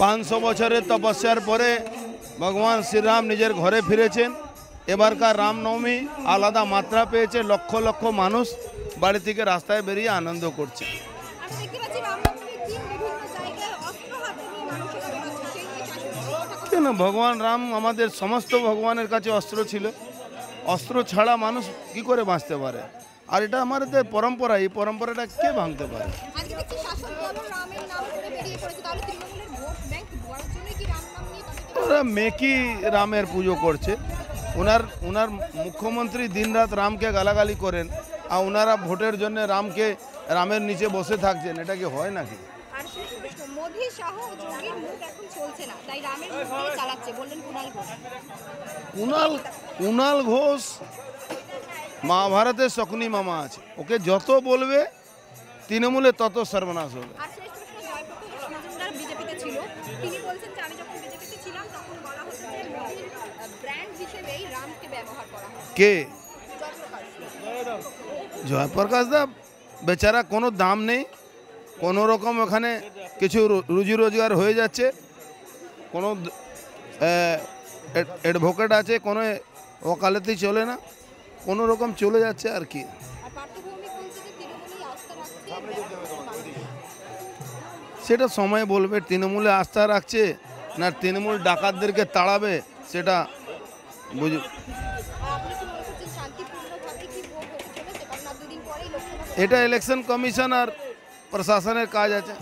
500 বছরের তপস্যার পরে ভগবান শ্রীরাম নিজের ঘরে ফিরেছেন। এবারকার রামনবমী আলাদা মাত্রা পেয়েছে। লক্ষ লক্ষ মানুষ বাড়ি থেকে রাস্তায় বেরিয়ে আনন্দ করছে। কেন ভগবান রাম আমাদের সমস্ত ভগবানের কাছে অস্ত্র ছিল। অস্ত্র ছাড়া মানুষ কি করে বাঁচতে পারে? আর এটা আমাদের পরম্পরা, এই পরম্পরাটা কে ভাঙতে পারে? ওরা মেকি রামের পুজো করছে। ওনার মুখ্যমন্ত্রী দিনরাত রামকে গালাগালি করেন, আর ওনারা ভোটের জন্য রামের নিচে বসে থাকছেন। এটা কি হয় নাকি? কুণাল ঘোষ মহাভারতের শকুনি মামা আছে, ওকে যত বলবে তৃণমূলে তত সর্বনাশ হবে। কে? জয়প্রকাশ দা বেচারা কোনো দাম নেই, কোনো রকম ওখানে কিছু রুজি রোজগার হয়ে যাচ্ছে, কোনো অ্যাডভোকেট আছে, কোনো ওকালতি চলে না, কোনো রকম চলে যাচ্ছে আর কি। সেটা সময় বলবে তৃণমূলে আস্থা রাখছে না তৃণমূল ডাকাতদেরকে তাড়াবে, সেটা বুঝ। এটা ইলেকশন কমিশন আর প্রশাসনের কাজ আছে।